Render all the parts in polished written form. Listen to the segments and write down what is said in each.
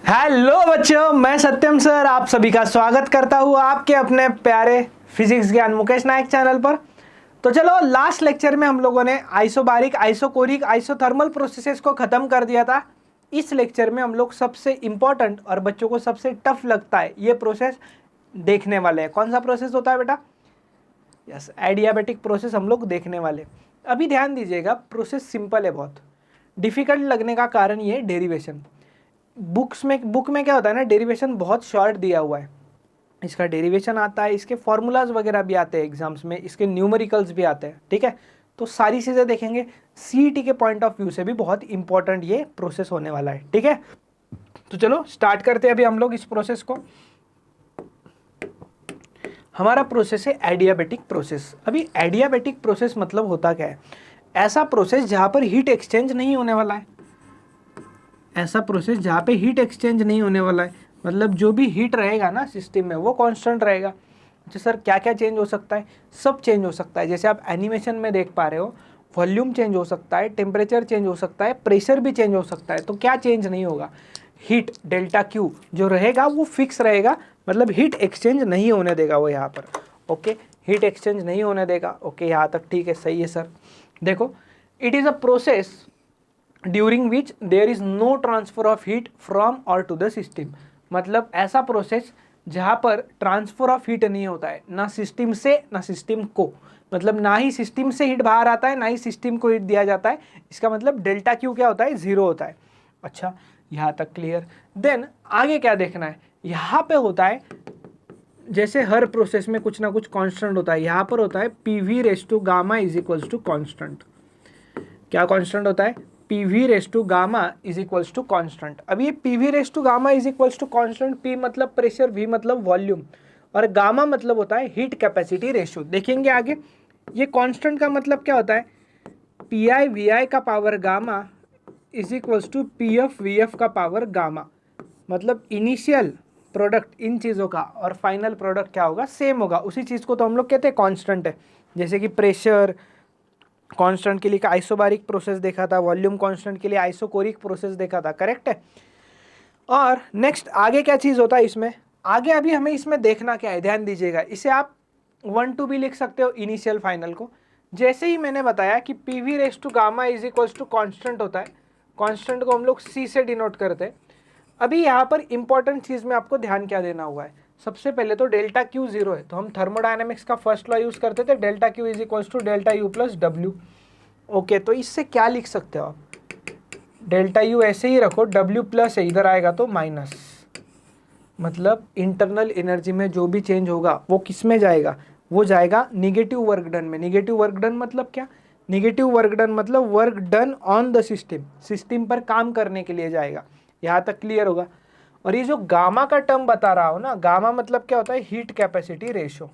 Hello बच्चों, मैं सत्यम sir आप सभी का स्वागत करता हूँ आपके अपने प्यारे फिजिक्स ज्ञान मुकेश नायक चैनल पर। तो चलो, लास्ट लेक्चर में हम लोगों ने आइसोबारिक, आइसोकोरिक, आइसोथर्मल प्रोसेसेस को खत्म कर दिया था। इस लेक्चर में हम लोग सबसे इंपॉर्टेंट और बच्चों को सबसे टफ लगता है ये प्रोसेस देखने वाले हैं। कौन सा प्रोसेस होता है बेटा? यस, एडियाबेटिक प्रोसेस हम लोग देखने वाले। अभी ध्यान दीजिएगा, प्रोसेस सिंपल है, बहुत डिफिकल्ट लगने का कारण ये डेरिवेशन। बुक में क्या होता है ना, डेरिवेशन बहुत शॉर्ट दिया हुआ है। इसका डेरिवेशन आता है, इसके फॉर्मूलाज वगैरह भी आते हैं एग्जाम्स में, इसके न्यूमेरिकल्स भी आते हैं। ठीक है, तो सारी चीज़ें देखेंगे। सीईटी के पॉइंट ऑफ व्यू से भी बहुत इंपॉर्टेंट ये प्रोसेस होने वाला है। ठीक है, तो चलो स्टार्ट करते हैं अभी हम लोग इस प्रोसेस को। हमारा प्रोसेस है एडियाबेटिक प्रोसेस। अभी एडियाबेटिक प्रोसेस मतलब होता क्या है? ऐसा प्रोसेस जहाँ पर हीट एक्सचेंज नहीं होने वाला है। ऐसा प्रोसेस जहाँ पे हीट एक्सचेंज नहीं होने वाला है, मतलब जो भी हीट रहेगा ना सिस्टम में वो कांस्टेंट रहेगा। अच्छा सर, क्या क्या चेंज हो सकता है? सब चेंज हो सकता है। जैसे आप एनिमेशन में देख पा रहे हो, वॉल्यूम चेंज हो सकता है, टेम्परेचर चेंज हो सकता है, प्रेशर भी चेंज हो सकता है। तो क्या चेंज नहीं होगा? हीट डेल्टा क्यू जो रहेगा वो फिक्स रहेगा, मतलब हीट एक्सचेंज नहीं होने देगा वो यहाँ पर। ओके, हीट एक्सचेंज नहीं होने देगा। ओके, यहाँ तक ठीक है, सही है सर। देखो, it is a process during which there is no transfer of heat from or to the system. मतलब ऐसा प्रोसेस जहाँ पर ट्रांसफर ऑफ हीट नहीं होता है, ना सिस्टम से ना सिस्टम को। मतलब ना ही सिस्टम से हीट बाहर आता है, ना ही सिस्टम को हीट दिया जाता है। इसका मतलब डेल्टा क्यू क्या होता है? जीरो होता है। अच्छा, यहाँ तक क्लियर। देन आगे क्या देखना है? यहाँ पे होता है, जैसे हर प्रोसेस में कुछ ना कुछ कांस्टेंट होता है। यहाँ पर होता है P V raise to gamma is equals to constant. क्या कांस्टेंट होता है? P V raise to gamma is equals to constant. अब ये P V raise to gamma is equals to constant, P मतलब प्रेशर, वी मतलब volume, और gamma मतलब होता है हीट कैपेसिटी रेशियो। देखेंगे आगे। ये कांस्टेंट का मतलब क्या होता है? पी आई वी आई का power gamma is equals to P F V F का पावर गामा। मतलब इनिशियल प्रोडक्ट इन चीज़ों का और फाइनल प्रोडक्ट क्या होगा? सेम होगा। उसी चीज़ को तो हम लोग कहते हैं कांस्टेंट है। जैसे कि प्रेशर कांस्टेंट के लिए आइसोबारिक प्रोसेस देखा था, वॉल्यूम कांस्टेंट के लिए आइसोकोरिक प्रोसेस देखा था। करेक्ट है। और नेक्स्ट आगे क्या चीज़ होता है इसमें? आगे अभी हमें इसमें देखना क्या है, ध्यान दीजिएगा। इसे आप 1 2 भी लिख सकते हो, इनिशियल फाइनल को। जैसे ही मैंने बताया कि P V raise to gamma is equals to constant होता है, कॉन्स्टेंट को हम लोग सी से डिनोट करते हैं। अभी यहाँ पर इंपॉर्टेंट चीज़ में आपको ध्यान क्या देना हुआ है? सबसे पहले तो डेल्टा क्यू जीरो है, तो हम थर्मोडायनेमिक्स का फर्स्ट लॉ यूज़ करते थे, delta Q is equals to delta U plus W. Okay, तो इससे क्या लिख सकते हो आप? डेल्टा यू ऐसे ही रखो, डब्ल्यू प्लस है, इधर आएगा तो माइनस। मतलब इंटरनल एनर्जी में जो भी चेंज होगा वो किस में जाएगा? वो जाएगा निगेटिव वर्क डन में। निगेटिव वर्क डन मतलब क्या? निगेटिव वर्क डन मतलब work done on the system, system पर काम करने के लिए जाएगा। यहाँ तक क्लियर होगा। और ये जो गामा का टर्म बता रहा हो ना, गामा मतलब क्या होता है? Heat capacity ratio.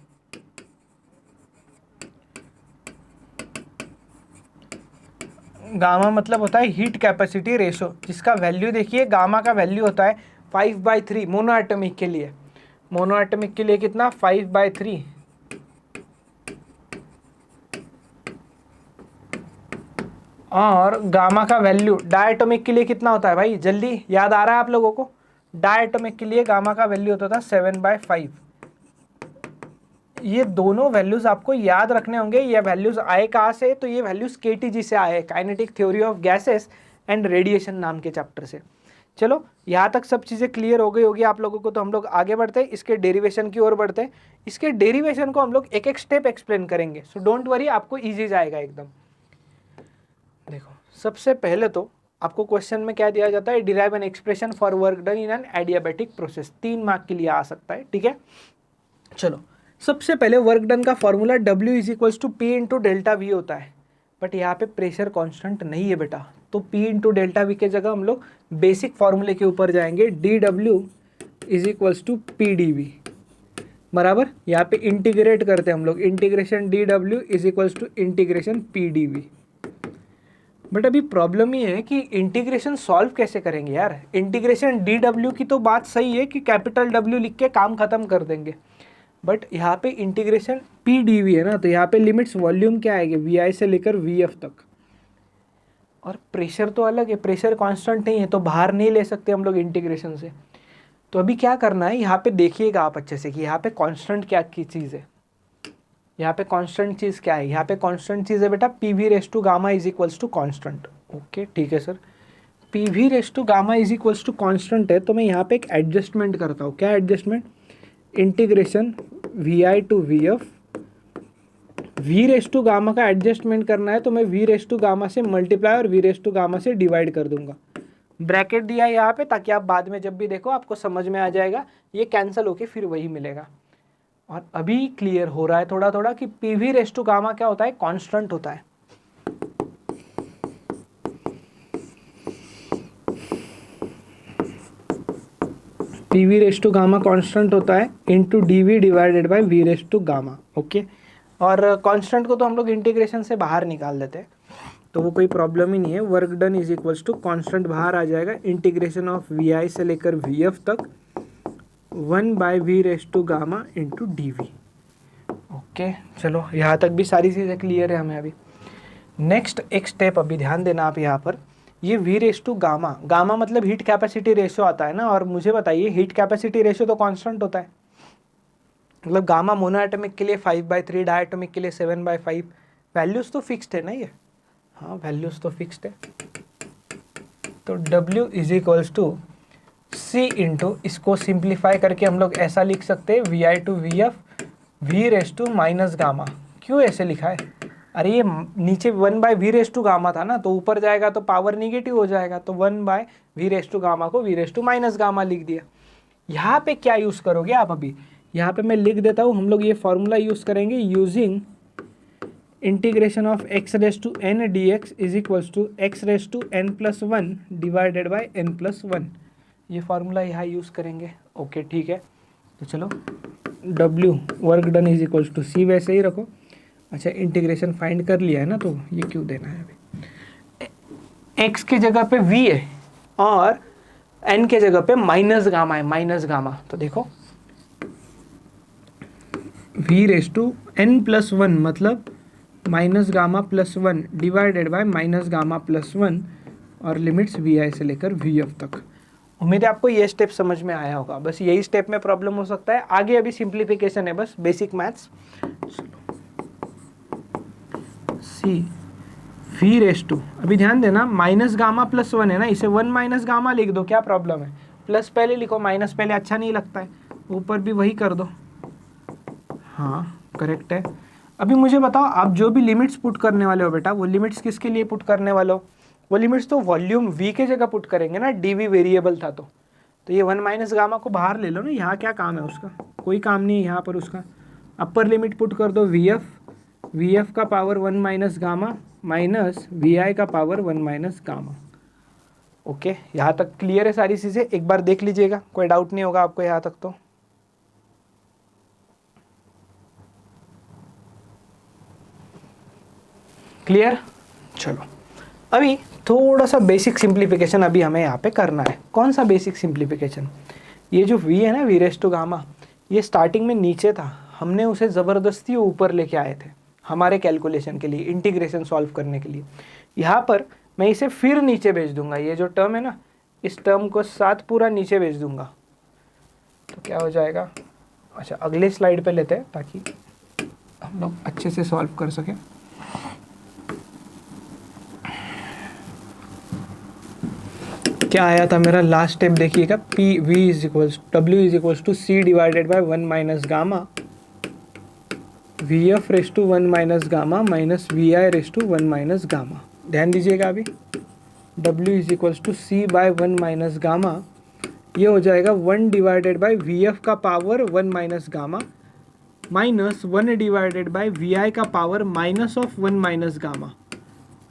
गामा मतलब होता है हीट कैपेसिटी रेशो, जिसका वैल्यू देखिए, गामा का वैल्यू होता है 5/3 मोनो एटॉमिक के लिए। मोनो एटॉमिक के लिए कितना? 5/3। और गामा का वैल्यू डायटोमिक के लिए कितना होता है भाई? जल्दी याद आ रहा है आप लोगों को? डायटोमिक के लिए गामा का वैल्यू होता था 7/5। ये दोनों वैल्यूज आपको याद रखने होंगे। ये वैल्यूज आए कहाँ से? तो ये वैल्यूज केटीजी से आए, kinetic theory of gases and radiation नाम के चैप्टर से। चलो, यहाँ तक सब चीज़ें क्लियर हो गई होगी आप लोगों को। तो हम लोग आगे बढ़ते हैं, इसके डेरिवेशन की ओर बढ़ते हैं। इसके डेरिवेशन को हम लोग एक एक स्टेप एक्सप्लेन करेंगे, सो डोंट वरी, आपको ईजी जाएगा एकदम। देखो, सबसे पहले तो आपको क्वेश्चन में क्या दिया जाता है? Derive an expression for work done in an adiabatic process. 3 mark के लिए आ सकता है। ठीक है, चलो सबसे पहले वर्क डन का formula W is equals to P into delta V होता है। बट यहाँ पे प्रेशर कांस्टेंट नहीं है बेटा, तो P इंटू डेल्टा वी के जगह हम लोग बेसिक फॉर्मूले के ऊपर जाएंगे। DW is equals to PdV बराबर। यहाँ पे इंटीग्रेट करते हैं हम लोग, integration DW is equals to integration PdV। But अभी प्रॉब्लम ये है कि इंटीग्रेशन सॉल्व कैसे करेंगे यार? इंटीग्रेशन DW की तो बात सही है कि कैपिटल W लिख के काम खत्म कर देंगे, बट यहाँ पे इंटीग्रेशन पी डी वी है ना, तो यहाँ पे लिमिट्स वॉल्यूम क्या आएगी? वी आई से लेकर वी एफ तक। और प्रेशर तो अलग है, प्रेशर कांस्टेंट नहीं है तो बाहर नहीं ले सकते हम लोग इंटीग्रेशन से। तो अभी क्या करना है, यहाँ पे देखिएगा आप अच्छे से कि यहाँ पे कांस्टेंट क्या की चीज़ है। यहाँ पे कांस्टेंट चीज़ क्या है, यहाँ पे कांस्टेंट चीज़ है बेटा P V raise to gamma is equals to constant. Okay ठीक है sir, P V raise to gamma is equals to constant है तो मैं यहाँ पे एक एडजस्टमेंट करता हूँ। क्या adjustment, integration V I to V F, V raise to gamma का एडजस्टमेंट करना है तो मैं वी रेस टू गामा से मल्टीप्लाई और वी रेस टू गामा से डिवाइड कर दूंगा। ब्रैकेट दिया है यहाँ पे ताकि आप बाद में जब भी देखो आपको समझ में आ जाएगा, ये कैंसिल होके फिर वही मिलेगा। और अभी क्लियर हो रहा है थोड़ा थोड़ा कि P V raise to gamma क्या होता है, कांस्टेंट होता है। P V raise to gamma constant होता है into D V divided by V raise to gamma. Okay, और कांस्टेंट को तो हम लोग इंटीग्रेशन से बाहर निकाल देते हैं तो वो कोई प्रॉब्लम ही नहीं है। Work done is equals to constant बाहर आ जाएगा, इंटीग्रेशन ऑफ वी आई से लेकर वी एफ तक 1 by V raise to gamma into D V. Okay चलो यहाँ तक भी सारी चीज़ें क्लियर है हमें। अभी नेक्स्ट एक स्टेप अभी ध्यान देना आप यहाँ पर, ये V raise to gamma, gamma मतलब हीट कैपेसिटी रेशियो आता है ना, और मुझे बताइए हीट कैपेसिटी रेशियो तो कांस्टेंट होता है, मतलब गामा मोनोएटॉमिक के लिए 5/3, डायटोमिक के लिए 7/5, वैल्यूज तो फिक्स्ड है ना ये, हाँ वैल्यूज तो फिक्स्ड है। तो W is equals to C into, इसको सिंप्लीफाई करके हम लोग ऐसा लिख सकते हैं V I to V F V raise to minus gamma. क्यों ऐसे लिखा है, अरे ये नीचे 1 by V raise to gamma था ना, तो ऊपर जाएगा तो पावर निगेटिव हो जाएगा, तो 1 by V raise to gamma को V raise to minus gamma लिख दिया। यहाँ पे क्या यूज़ करोगे आप, अभी यहाँ पे मैं लिख देता हूँ, हम लोग ये फॉर्मूला यूज़ करेंगे, using integration of X raise to N D X is equals to X raise to N plus 1 divided by N plus 1, ये फार्मूला यहाँ यूज़ करेंगे। ओके ठीक है, तो चलो W work done is equals to C वैसे ही रखो। अच्छा इंटीग्रेशन फाइंड कर लिया है ना, तो ये क्यों देना है अभी, x के जगह पे v है और n के जगह पे माइनस गामा है, माइनस गामा, तो देखो v raise to n plus 1 मतलब minus gamma plus 1 divided by minus gamma plus 1 और लिमिट्स वी आई से लेकर वी एफ तक। उम्मीद है आपको ये स्टेप समझ में आया होगा, बस यही स्टेप में प्रॉब्लम हो सकता है, आगे अभी सिंप्लीफिकेशन है, बस basic maths. C V raise to, अभी ध्यान देना माइनस गामा प्लस 1 है ना, इसे 1 माइनस गामा लिख दो, क्या प्रॉब्लम है, प्लस पहले लिखो, माइनस पहले अच्छा नहीं लगता है, ऊपर भी वही कर दो, हाँ करेक्ट है। अभी मुझे बताओ आप जो भी लिमिट्स पुट करने वाले हो बेटा, वो लिमिट्स किसके लिए पुट करने वाले हो, वो लिमिट्स तो वॉल्यूम v के जगह पुट करेंगे ना, dv वेरिएबल था तो ये 1 माइनस गामा को बाहर ले लो ना, यहाँ क्या काम है उसका, कोई काम नहीं है यहाँ पर उसका। अपर लिमिट पुट कर दो vf का power 1 minus gamma minus vi का पावर 1 माइनस गामा। ओके यहाँ तक क्लियर है सारी चीज़ें, एक बार देख लीजिएगा, कोई डाउट नहीं होगा आपको यहाँ तक तो। क्लियर, चलो अभी थोड़ा सा बेसिक सिंप्लीफिकेशन अभी हमें यहाँ पे करना है। कौन सा बेसिक सिंप्लीफिकेशन, ये जो v है ना, वी रेस टू गामा, ये स्टार्टिंग में नीचे था, हमने उसे ज़बरदस्ती ऊपर लेके आए थे हमारे कैलकुलेशन के लिए, इंटीग्रेशन सॉल्व करने के लिए। यहाँ पर मैं इसे फिर नीचे भेज दूंगा, ये जो टर्म है ना, इस टर्म को साथ पूरा नीचे भेज दूंगा, तो क्या हो जाएगा। अच्छा अगले स्लाइड पे लेते हैं ताकि हम लोग अच्छे से सॉल्व कर सकें। क्या आया था मेरा लास्ट स्टेप देखिएगा, P V is equals W is equals to C divided by 1 minus gamma V F raise to 1 minus gamma minus V I raise to 1 minus gamma. ध्यान दीजिएगा अभी W is equals to C by 1 minus gamma, ये हो जाएगा 1 divided by V F का power 1 minus gamma minus 1 divided by V I का power minus of 1 minus gamma.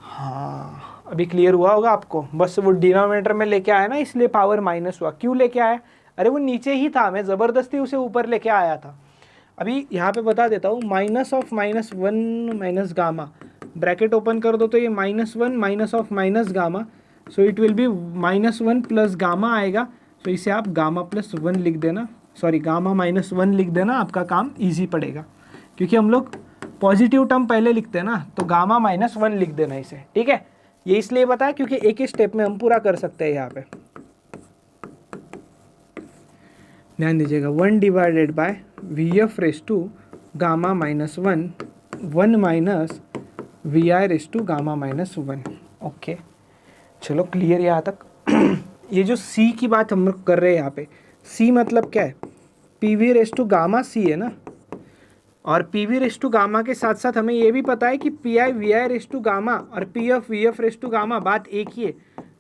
हाँ अभी क्लियर हुआ होगा आपको, बस वो डिनोमिनेटर में लेके आया ना, इसलिए पावर माइनस हुआ। क्यों लेके आया, अरे वो नीचे ही था, मैं ज़बरदस्ती उसे ऊपर लेके आया था। अभी यहाँ पे बता देता हूँ, minus of minus 1 minus gamma, bracket open कर दो तो ये -1 minus of minus gamma, so it will be -1 plus gamma आएगा, तो इसे आप गामा प्लस 1 लिख देना, सॉरी गामा माइनस 1 लिख देना, आपका काम ईजी पड़ेगा, क्योंकि हम लोग पॉजिटिव टर्म पहले लिखते हैं ना, तो गामा -1 लिख देना इसे, ठीक है। ये इसलिए पता है क्योंकि एक ही स्टेप में हम पूरा कर सकते हैं यहाँ पे। ध्यान दीजिएगा, 1 divided by V F raise to gamma minus 1, 1 minus V I raise to gamma minus 1। Okay, चलो क्लियर यहाँ तक। ये जो सी की बात हम लोग कर रहे हैं यहाँ पे, सी मतलब क्या है, P V raise to gamma C है ना, और P V raise to gamma के साथ साथ हमें ये भी पता है कि P I V I raise to gamma और P F V F raise to gamma बात एक ही है।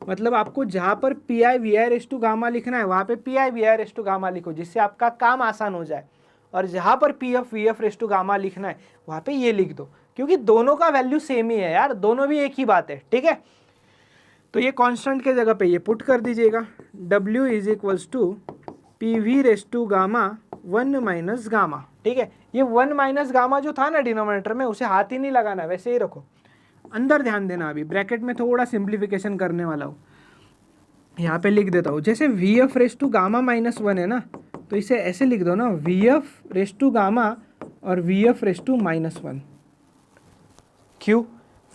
मतलब आपको जहाँ पर P I V I raise to gamma लिखना है वहाँ पे P I V I raise to gamma लिखो, जिससे आपका काम आसान हो जाए। और जहाँ पर P F V F raise to gamma लिखना है वहाँ पे ये लिख दो, क्योंकि दोनों का वैल्यू सेम ही है यार, दोनों भी एक ही बात है, ठीक है। तो ये कांस्टेंट के जगह पे ये पुट कर दीजिएगा, W is equals to P V raise to gamma 1 minus gamma, ठीक है। ये 1 माइनस गामा जो था ना डिनोमिनेटर में, उसे हाथ ही नहीं लगाना, वैसे ही रखो। अंदर ध्यान देना, अभी ब्रैकेट में थोड़ा सिंप्लीफिकेशन करने वाला हूँ, यहाँ पे लिख देता हूँ। जैसे V F raise to gamma minus 1 है ना, तो इसे ऐसे लिख दो ना, V F raise to gamma और V F raise to minus 1। क्यों?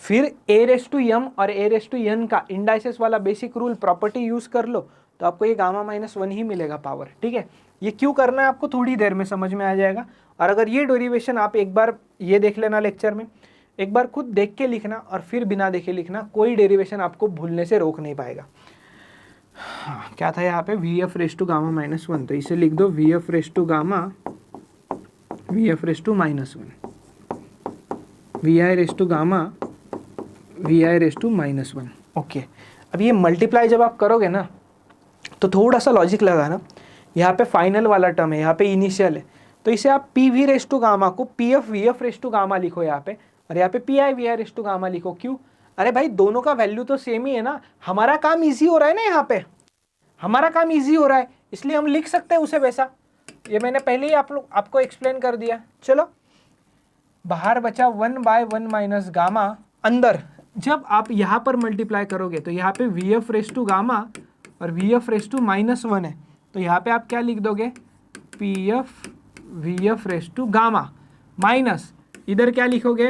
फिर ए रेस टू यम और ए रेस टू एन का इंडाइसेस वाला बेसिक रूल प्रॉपर्टी यूज कर लो, तो आपको ये गामा माइनस 1 ही मिलेगा पावर, ठीक है। ये क्यों करना है आपको थोड़ी देर में समझ में आ जाएगा। और अगर ये डेरिवेशन आप एक बार ये देख लेना लेक्चर में, एक बार खुद देख के लिखना और फिर बिना देखे लिखना, कोई डेरिवेशन आपको भूलने से रोक नहीं पाएगा। हाँ, क्या था यहाँ पे, V F raise to gamma minus 1, तो इसे लिख दो V F raise to gamma V F raise to minus 1, V I raise to gamma V I raise to minus 1। Okay, अब ये मल्टीप्लाई जब आप करोगे ना तो थोड़ा सा लॉजिक लगाना, यहाँ पे फाइनल वाला टर्म है, यहाँ पे इनिशियल है, तो इसे आप P V raise to gamma को P F V F raise to gamma लिखो यहाँ पे, और यहाँ पे P I V I raise to gamma लिखो। क्यों? अरे भाई दोनों का वैल्यू तो सेम ही है ना, हमारा काम इजी हो रहा है ना, यहाँ पे हमारा काम इजी हो रहा है, इसलिए हम लिख सकते हैं उसे वैसा। ये मैंने पहले ही आपको एक्सप्लेन कर दिया। चलो, बाहर बचा 1 बाय 1 माइनस गामा, अंदर जब आप यहाँ पर मल्टीप्लाई करोगे तो यहाँ पे V F raise to gamma और V F raise to minus 1 है, तो यहाँ पे आप क्या लिख दोगे, P F V F raise to gamma minus, इधर क्या लिखोगे,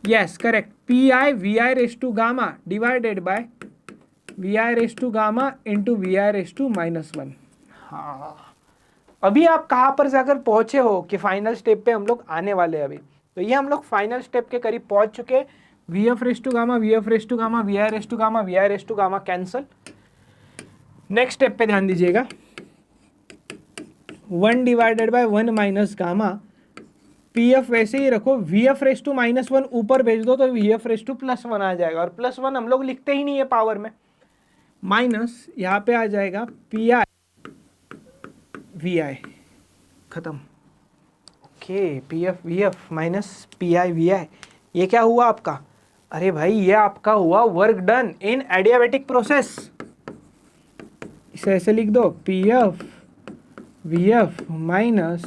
yes correct, P I V I raise to gamma divided by V I raise to gamma into V I raise to minus 1। हाँ, अभी आप कहाँ पर जाकर पहुँचे हो कि फाइनल स्टेप पे हम लोग आने वाले हैं अभी, तो ये हम लोग फाइनल स्टेप के करीब पहुँच चुके। V F raise to gamma V F raise to gamma V I raise to gamma V I raise to gamma cancel. Next step पे ध्यान दीजिएगा, 1 divided by 1 minus gamma, P F वैसे ही रखो, V F raise to minus 1 ऊपर भेज दो तो V F raise to plus 1 आ जाएगा, और प्लस 1 हम लोग लिखते ही नहीं है पावर में, माइनस यहाँ पे आ जाएगा पी आई वी आई, खत्म। Okay, P F V F minus P I V I, ये क्या हुआ आपका, अरे भाई ये आपका हुआ work done in adiabatic process. इसे ऐसे लिख दो, P F V F minus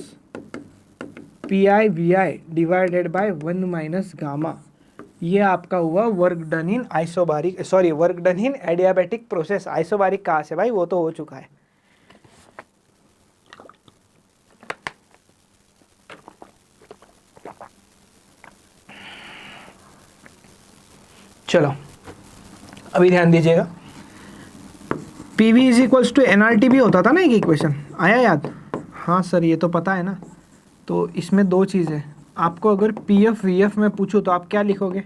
P I V I divided by 1 minus gamma, ये आपका हुआ work done in isobaric, sorry work done in adiabatic process. Isobaric कहाँ से भाई, वो तो हो चुका है। चलो अभी ध्यान दीजिएगा, P V is equals to N R T भी होता था ना एक इक्वेशन, आया याद? हाँ सर ये तो पता है ना। तो इसमें दो चीज़ है, आपको अगर पी एफ वी एफ में पूछूँ तो आप क्या लिखोगे,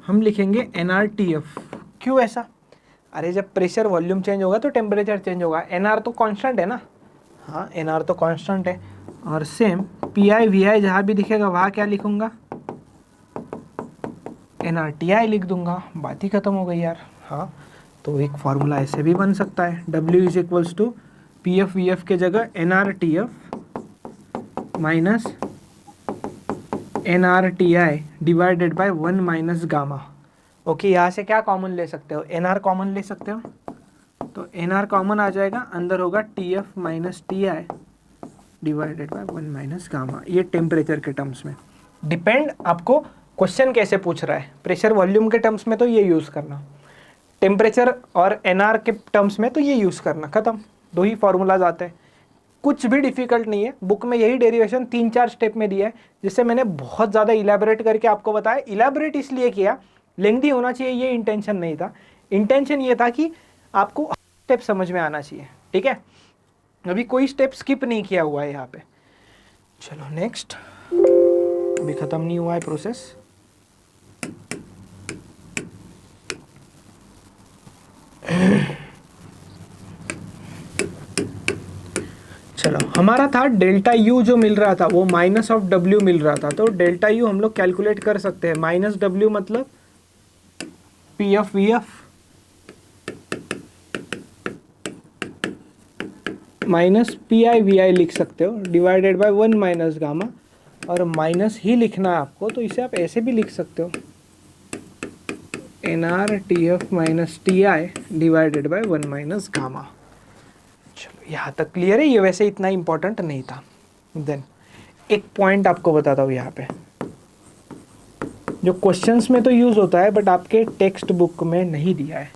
हम लिखेंगे एन आर टी एफ। क्यों ऐसा? अरे जब प्रेशर वॉल्यूम चेंज होगा तो टेम्परेचर चेंज होगा, एन आर तो कांस्टेंट है ना। हाँ एन आर तो कांस्टेंट है, और सेम पी आई वी आई जहाँ भी दिखेगा वहाँ क्या लिखूँगा, एन आर टी आई लिख दूंगा, बात ही खत्म हो गई यार। हाँ, तो एक फार्मूला ऐसे भी बन सकता है, W is equals to P F V F के जगह N R T F minus N R T I divided by 1 minus gamma. Okay, यहाँ से क्या कॉमन ले सकते हो, एन आर कॉमन ले सकते हो, तो एन आर कॉमन आ जाएगा, अंदर होगा T F minus T I divided by 1 minus gamma. ये टेम्परेचर के टर्म्स में डिपेंड, आपको क्वेश्चन कैसे पूछ रहा है, प्रेशर वॉल्यूम के टर्म्स में तो ये यूज़ करना, टेम्परेचर और एनआर के टर्म्स में तो ये यूज़ करना, खत्म। दो ही फार्मूलाज आते हैं, कुछ भी डिफिकल्ट नहीं है। बुक में यही डेरिवेशन 3-4 स्टेप में दिया है, जिससे मैंने बहुत ज़्यादा इलेबोरेट करके आपको बताया। इलेबोरेट इसलिए किया लेंथी होना चाहिए ये इंटेंशन नहीं था, इंटेंशन ये था कि आपको स्टेप समझ में आना चाहिए, ठीक है। अभी कोई स्टेप स्किप नहीं किया हुआ है यहाँ पे। चलो नेक्स्ट, अभी खत्म नहीं हुआ है प्रोसेस। चलो हमारा था डेल्टा यू जो मिल रहा था वो माइनस ऑफ डब्ल्यू मिल रहा था, तो डेल्टा यू हम लोग कैलकुलेट कर सकते हैं। माइनस डब्ल्यू मतलब P F V F minus P I V I लिख सकते हो, डिवाइडेड बाय 1 माइनस गामा, और माइनस ही लिखना है आपको तो इसे आप ऐसे भी लिख सकते हो, N R T F minus T I divided by 1 minus gamma. चलो यहाँ तक क्लियर है, ये वैसे इतना इंपॉर्टेंट नहीं था। देन एक पॉइंट आपको बताता हूँ यहाँ पे, जो क्वेश्चंस में तो यूज़ होता है बट आपके टेक्स्ट बुक में नहीं दिया है।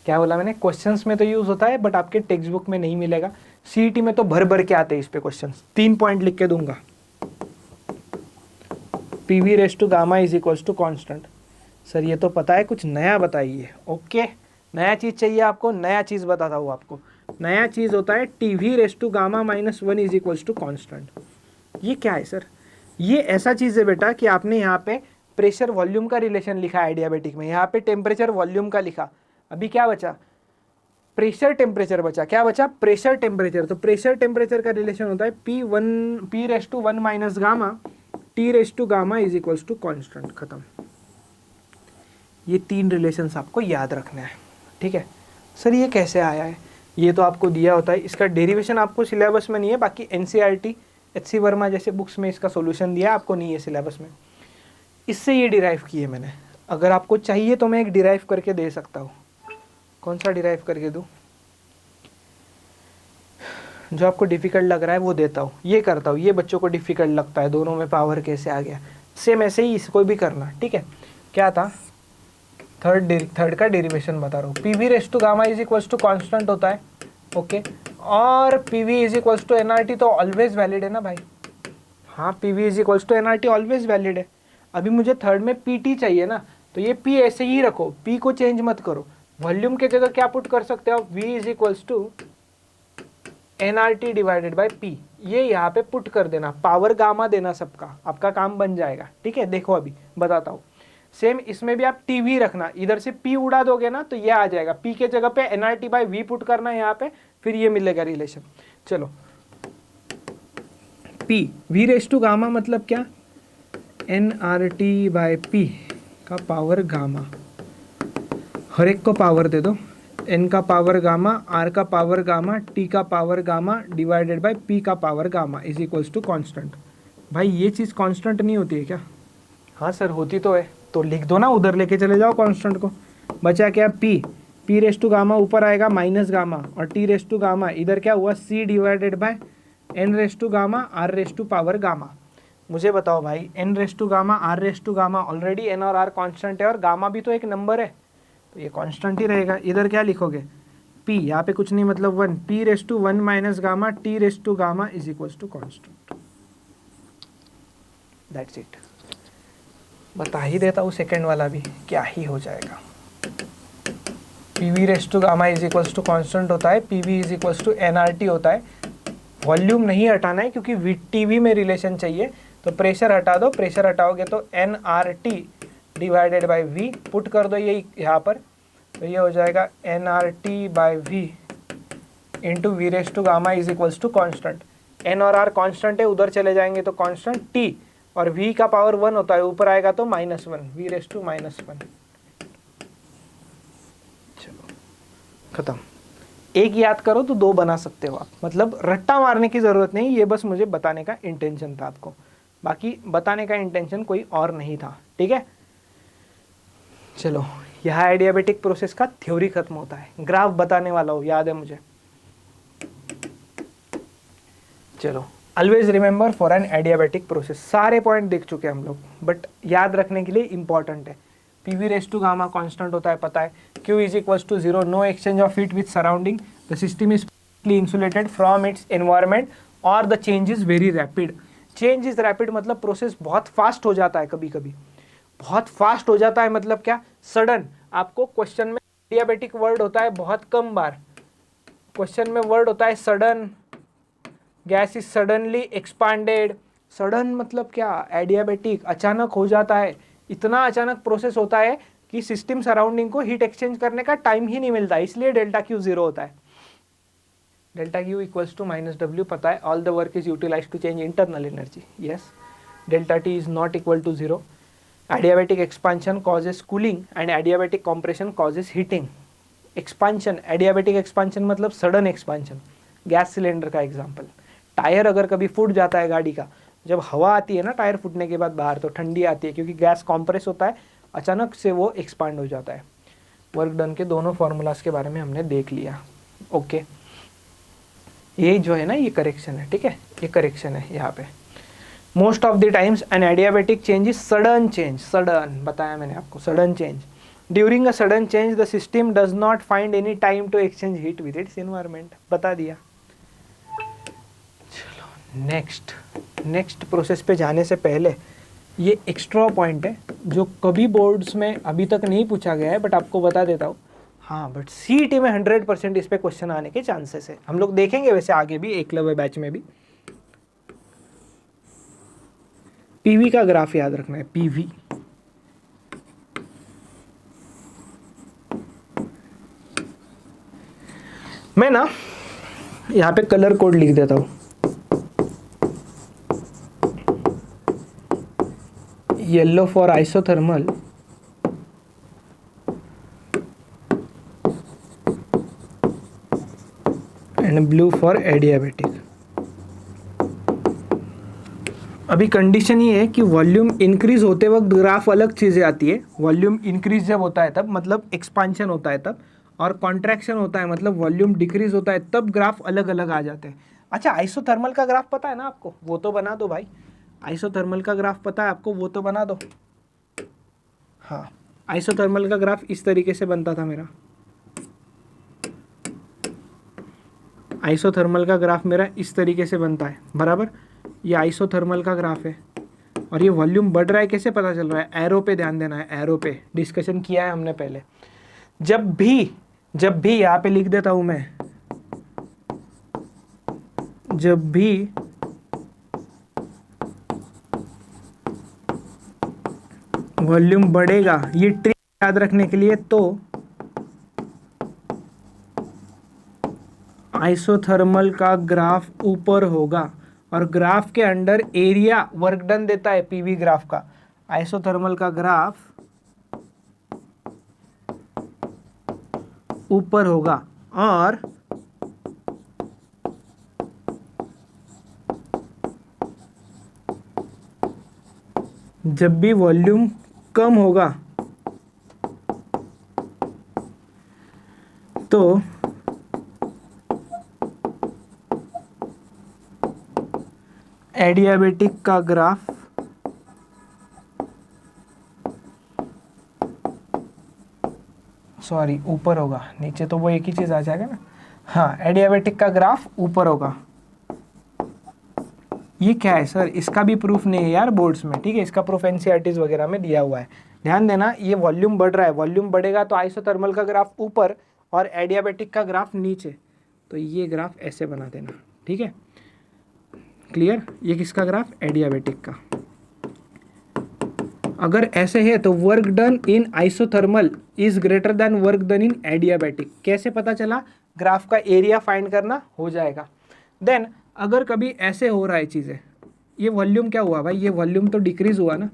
क्या बोला मैंने? क्वेश्चंस में तो यूज़ होता है बट आपके टेक्स्ट बुक में नहीं मिलेगा। सीईटी में तो भर भर के आते हैं इस पे क्वेश्चंस। 3 पॉइंट लिख के दूंगा। P V raise to gamma is equals to constant. Sir ये तो पता है, कुछ नया बताइए। ओके, नया चीज़ चाहिए आपको, नया चीज़ बताता हूँ आपको। नया चीज़ होता है T V raise to gamma minus 1 is equals to constant. ये क्या है सर? ये ऐसा चीज़ है बेटा कि आपने यहाँ पे प्रेशर वॉल्यूम का रिलेशन लिखा है एडियाबेटिक में, यहाँ पे टेम्परेचर वॉल्यूम का लिखा। अभी क्या बचा? प्रेशर टेम्परेचर बचा। क्या बचा? Pressure temperature. तो प्रेशर टेम्परेचर का रिलेशन होता है P raise to 1 minus gamma T raise to gamma is equals to constant. खत्म। ये 3 रिलेशंस आपको याद रखना है, ठीक है। सर ये कैसे आया है? ये तो आपको दिया होता है, इसका डेरिवेशन आपको सिलेबस में नहीं है, बाकी एनसीईआरटी एचसी वर्मा जैसे बुक्स में इसका सॉल्यूशन दिया, आपको नहीं है सिलेबस में। इससे ये डिराइव किए मैंने। अगर आपको चाहिए तो मैं एक डिराइव करके दे सकता हूँ। कौन सा डिराइव करके दूँ? जो आपको डिफ़िकल्ट लग रहा है वो देता हूँ, ये करता हूँ। ये बच्चों को डिफ़िकल्ट लगता है, दोनों में पावर कैसे आ गया, सेम ऐसे ही इसको भी करना, ठीक है। क्या था? थर्ड का डेरिवेशन बता रहा हूँ। P V raise to gamma is equals to constant होता है, ओके। और P V is equals to N R T तो ऑलवेज वैलिड है ना भाई? हाँ, P V is equals to N R T always valid है। अभी मुझे थर्ड में पी टी चाहिए ना, तो ये पी ऐसे ही रखो, पी को चेंज मत करो। वॉल्यूम के जगह क्या पुट कर सकते हो? V is equals to N R T divided by P, ये यहाँ पे पुट कर देना, पावर गामा देना सबका, आपका काम बन जाएगा, ठीक है। देखो अभी बताता हूँ। सेम इसमें भी आप टी वी रखना, इधर से पी उड़ा दोगे ना तो ये आ जाएगा, पी के जगह पे N R T by V put करना है यहाँ पे, फिर ये मिलेगा रिलेशन। चलो, P V raise to gamma मतलब क्या? N R T by P का पावर गामा, हर एक को पावर दे दो। एन का पावर गामा, आर का पावर गामा, टी का power gamma divided by P का power gamma is equals to constant. भाई ये चीज़ कॉन्स्टेंट नहीं होती है क्या? हाँ सर होती तो है, तो लिख दो ना, उधर लेके चले जाओ कॉन्स्टेंट को। बचा क्या? पी रेस टू गामा ऊपर आएगा माइनस गामा, और टी रेस टू गामा इधर क्या हुआ? C divided by N raise to gamma R raise to power gamma. मुझे बताओ भाई, N raise to gamma R raise to gamma, already N और आर कॉन्स्टेंट है और गामा भी तो एक नंबर है, तो ये कांस्टेंट ही रहेगा। इधर क्या लिखोगे? पी, यहाँ पे कुछ नहीं मतलब 1, P raise to 1 minus gamma T raise to gamma is equals to constant. That's it. बता ही देता हूँ सेकेंड वाला भी क्या ही हो जाएगा। P V raise to gamma is equals to constant होता है, P V is equals to N R T होता है। वॉल्यूम नहीं हटाना है क्योंकि वी टी वी में रिलेशन चाहिए, तो प्रेशर हटा दो। प्रेशर हटाओगे तो N R T divided by V put कर दो ये यहाँ पर, तो ये हो जाएगा N R T by V into V raise to gamma is equals to constant. N और आर कॉन्स्टेंट है, उधर चले जाएंगे तो कॉन्स्टेंट टी, और v का पावर 1 होता है, ऊपर आएगा तो -1, वी रेस टू -1। चलो खत्म। एक याद करो तो 2 बना सकते हो आप, मतलब रट्टा मारने की ज़रूरत नहीं, ये बस मुझे बताने का इंटेंशन था आपको, बाकी बताने का इंटेंशन कोई और नहीं था, ठीक है। चलो, यहाँ एडियाबेटिक प्रोसेस का थ्योरी खत्म होता है। ग्राफ बताने वाला हूँ, याद है मुझे। चलो, always remember for an adiabatic process. सारे पॉइंट देख चुके हैं हम लोग, बट याद रखने के लिए इंपॉर्टेंट है। P V raise to gamma constant होता है, पता है। Q is equals to 0, no exchange of heat with surrounding, the system is insulated from its environment और the change is very rapid. Change is rapid मतलब process बहुत fast हो जाता है कभी कभी। बहुत फास्ट हो जाता है मतलब क्या, सडन। आपको क्वेश्चन में एडियाबेटिक वर्ड होता है बहुत कम बार, क्वेश्चन में वर्ड होता है sudden, gas is suddenly expanded. Sudden मतलब क्या, एडियाबेटिक, अचानक हो जाता है, इतना अचानक प्रोसेस होता है कि सिस्टम सराउंडिंग को हीट एक्सचेंज करने का टाइम ही नहीं मिलता, इसलिए डेल्टा क्यू जीरो होता है। Delta Q equals to minus W पता है, all the work is utilise to change internal energy, yes. Delta T is not equal to zero. Adiabatic expansion causes cooling and adiabatic compression causes heating. Expansion, adiabatic expansion मतलब sudden expansion. Gas cylinder का example, tyre अगर कभी फूट जाता है गाड़ी का, जब हवा आती है ना टायर फूटने के बाद बाहर, तो ठंडी आती है क्योंकि गैस कॉम्प्रेस होता है, अचानक से वो एक्सपांड हो जाता है। वर्क डन के दोनों फॉर्मूलाज के बारे में हमने देख लिया। ओके, ये जो है ना ये करेक्शन है, ठीक है, ये करेक्शन है यहाँ पे। Most of the times an adiabatic change is sudden change, sudden बताया मैंने आपको, sudden change. During a sudden change the system does not find any time to exchange heat with its environment, बता दिया। चलो next process पे जाने से पहले ये एक्स्ट्रा पॉइंट है जो कभी बोर्ड्स में अभी तक नहीं पूछा गया है, बट आपको बता देता हूँ। हाँ, बट सीईटी में 100% इस पे क्वेश्चन आने के चांसेस है, हम लोग देखेंगे वैसे आगे भी, एकलव्य बैच में भी। पीवी का ग्राफ याद रखना है, पीवी। मैं ना यहाँ पे कलर कोड लिख देता हूँ, yellow for isothermal, and blue for adiabatic. अभी कंडीशन ये है कि वॉल्यूम इंक्रीज होते वक्त ग्राफ अलग चीज़ें आती है, वॉल्यूम इंक्रीज जब होता है तब मतलब एक्सपांशन होता है तब, और कॉन्ट्रैक्शन होता है मतलब वॉल्यूम डिक्रीज होता है तब ग्राफ अलग अलग आ जाते हैं। अच्छा, आइसोथर्मल का ग्राफ पता है ना आपको, वो तो बना दो भाई। आइसोथर्मल का ग्राफ पता है आपको, वो तो बना दो। हाँ, आइसोथर्मल का ग्राफ इस तरीके से बनता था मेरा, आइसोथर्मल का ग्राफ मेरा इस तरीके से बनता है बराबर। ये आइसोथर्मल का ग्राफ है, और ये वॉल्यूम बढ़ रहा है, कैसे पता चल रहा है, एरो पे ध्यान देना है, एरो पे डिस्कशन किया है हमने पहले। जब भी यहाँ पे लिख देता हूं मैं, जब भी वॉल्यूम बढ़ेगा, ये ट्रिक याद रखने के लिए, तो आइसोथर्मल का ग्राफ ऊपर होगा, और ग्राफ के अंडर एरिया वर्क डन देता है पीवी ग्राफ का। आइसोथर्मल का ग्राफ ऊपर होगा, और जब भी वॉल्यूम कम होगा तो एडियाबेटिक का ग्राफ ऊपर होगा, नीचे तो वो एक ही चीज आ जाएगा ना। हाँ, एडियाबेटिक का ग्राफ ऊपर होगा। ये क्या है सर, इसका भी प्रूफ नहीं है यार बोर्ड्स में, ठीक है, इसका प्रूफ एनसीईआरटीज वगैरह में दिया हुआ है। ध्यान देना, ये वॉल्यूम बढ़ रहा है, वॉल्यूम बढ़ेगा तो आइसोथर्मल का ग्राफ ऊपर और एडियाबेटिक का ग्राफ नीचे, तो ये ग्राफ ऐसे बना देना, ठीक है, क्लियर। ये किसका ग्राफ, एडियाबेटिक का। अगर ऐसे है तो work done in isothermal is greater than work done in adiabatic, कैसे पता चला, ग्राफ का एरिया फाइंड करना हो जाएगा। देन अगर कभी ऐसे हो रहा है चीज़ें, ये वॉल्यूम क्या हुआ भाई, ये वॉल्यूम तो डिक्रीज हुआ ना,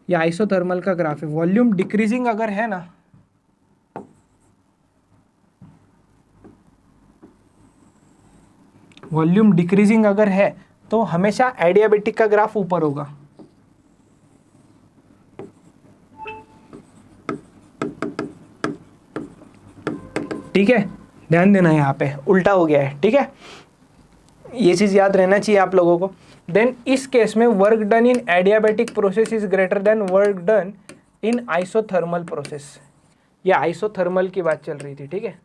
ये आइसोथर्मल का ग्राफ है, वॉल्यूम डिक्रीजिंग अगर है ना, वॉल्यूम डिक्रीजिंग अगर है तो हमेशा एडियाबेटिक का ग्राफ ऊपर होगा। ठीक है, ध्यान देना, यहाँ पे उल्टा हो गया है, ठीक है, ये चीज याद रहना चाहिए आप लोगों को। देन इस केस में work done in adiabatic process is greater than work done in isothermal process. ये आइसोथर्मल की बात चल रही थी, ठीक है,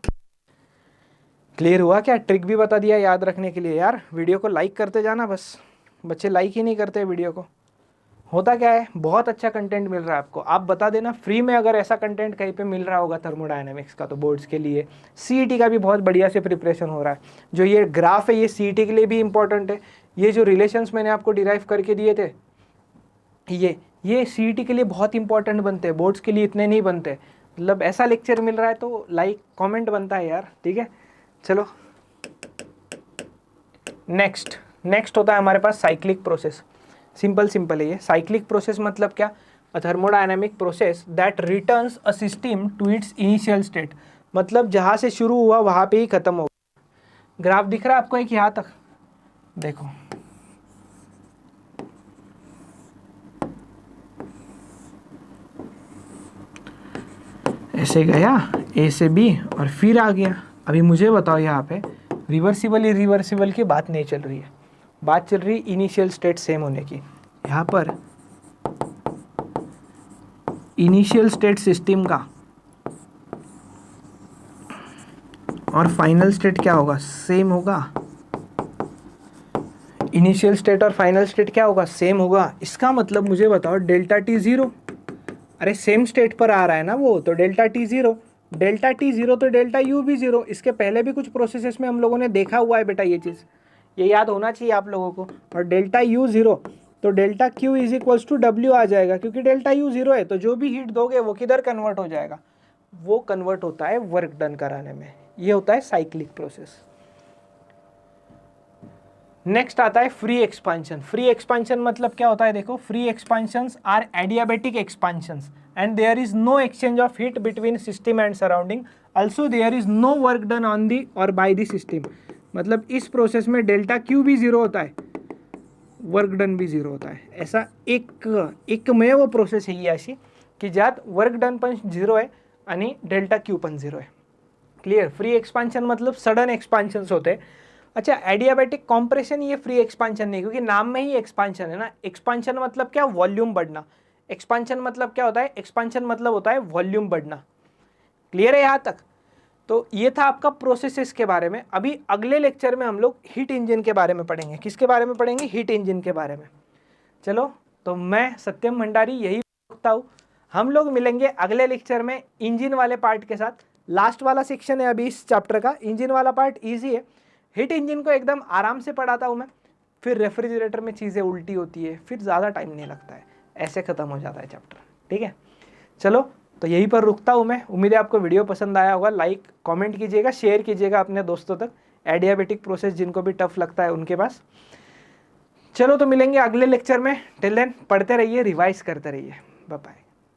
क्लियर हुआ क्या, ट्रिक भी बता दिया याद रखने के लिए। यार वीडियो को लाइक करते जाना, बस बच्चे लाइक ही नहीं करते वीडियो को। होता क्या है, बहुत अच्छा कंटेंट मिल रहा है आपको। आप बता देना फ्री में अगर ऐसा कंटेंट कहीं पे मिल रहा होगा थर्मोडायनेमिक्स का, तो बोर्ड्स के लिए, सीईटी का भी बहुत बढ़िया से प्रिपरेशन हो रहा है। जो ये ग्राफ है ये सीईटी के लिए भी इंपॉर्टेंट है। ये जो रिलेशंस मैंने आपको डिराइव करके दिए थे, ये सीईटी के लिए बहुत इंपॉर्टेंट बनते हैं, बोर्ड्स के लिए इतने नहीं बनते। मतलब ऐसा लेक्चर मिल रहा है तो लाइक कमेंट बनता है यार, ठीक है। चलो नेक्स्ट होता है हमारे पास साइक्लिक प्रोसेस। सिंपल है ये। साइक्लिक प्रोसेस मतलब क्या, a thermodynamic process that returns a system to its initial state. मतलब जहाँ से शुरू हुआ वहाँ पे ही खत्म होगा। ग्राफ दिख रहा है आपको एक यहाँ तक, देखो ऐसे गया ए से बी और फिर आ गया। अभी मुझे बताओ यहाँ पे रिवर्सिबल इरिवर्सिबल की बात नहीं चल रही है, बात चल रही है इनिशियल स्टेट सेम होने की। यहाँ पर इनिशियल स्टेट सिस्टम का और फाइनल स्टेट क्या होगा, सेम होगा। इनिशियल स्टेट और फाइनल स्टेट क्या होगा, सेम होगा। इसका मतलब मुझे बताओ डेल्टा टी जीरो, अरे सेम स्टेट पर आ रहा है ना वो, तो delta T zero, delta T zero तो डेल्टा यू भी जीरो। इसके पहले भी कुछ प्रोसेसेस में हम लोगों ने देखा हुआ है बेटा, ये चीज़ ये याद होना चाहिए आप लोगों को। और डेल्टा यू जीरो तो delta Q is equals to W आ जाएगा, क्योंकि डेल्टा यू जीरो है तो जो भी हीट दोगे वो किधर कन्वर्ट हो जाएगा, वो कन्वर्ट होता है वर्क डन कराने में। ये होता है साइक्लिक प्रोसेस। नेक्स्ट आता है फ्री एक्सपांशन। फ्री एक्सपांशन मतलब क्या होता है, देखो free expansions are adiabatic expansions and there is no exchange of heat between system and surrounding, also there is no work done on the और by the system. मतलब इस process में delta Q भी जीरो होता है, work done भी zero होता है। ऐसा एक में वो प्रोसेस है ये अशी की ज्यात वर्क डन पण झिरो आहे आणि डेल्टा क्यू पण झिरो आहे। क्लियर। फ्री एक्सपांशन मतलब सडन एक्सपांशंस होते हैं। अच्छा एडियाबेटिक कॉम्प्रेशन ये फ्री एक्सपांशन नहीं, क्योंकि नाम में ही एक्सपांशन है ना। एक्सपांशन मतलब क्या, वॉल्यूम बढ़ना। एक्सपांशन मतलब क्या होता है, एक्सपांशन मतलब होता है वॉल्यूम बढ़ना। क्लियर है यहाँ तक। तो ये था आपका प्रोसेसेस के बारे में। अभी अगले लेक्चर में हम लोग हीट इंजन के बारे में पढ़ेंगे। किसके बारे में पढ़ेंगे, हीट इंजन के बारे में। चलो तो मैं सत्यम भंडारी यही रखता हूँ। हम लोग मिलेंगे अगले लेक्चर में इंजन वाले पार्ट के साथ। लास्ट वाला सेक्शन है अभी इस चैप्टर का, इंजन वाला पार्ट इजी है। हीट इंजन को एकदम आराम से पढ़ाता हूँ मैं, फिर रेफ्रिजरेटर में चीज़ें उल्टी होती है, फिर ज़्यादा टाइम नहीं लगता है, ऐसे ख़त्म हो जाता है चैप्टर। ठीक है, चलो तो यहीं पर रुकता हूँ मैं। उम्मीद है आपको वीडियो पसंद आया होगा। लाइक कमेंट कीजिएगा, शेयर कीजिएगा अपने दोस्तों तक, एडियाबेटिक प्रोसेस जिनको भी टफ लगता है उनके पास। चलो तो मिलेंगे अगले लेक्चर में। टिल देन पढ़ते रहिए, रिवाइज करते रहिए। Bye bye.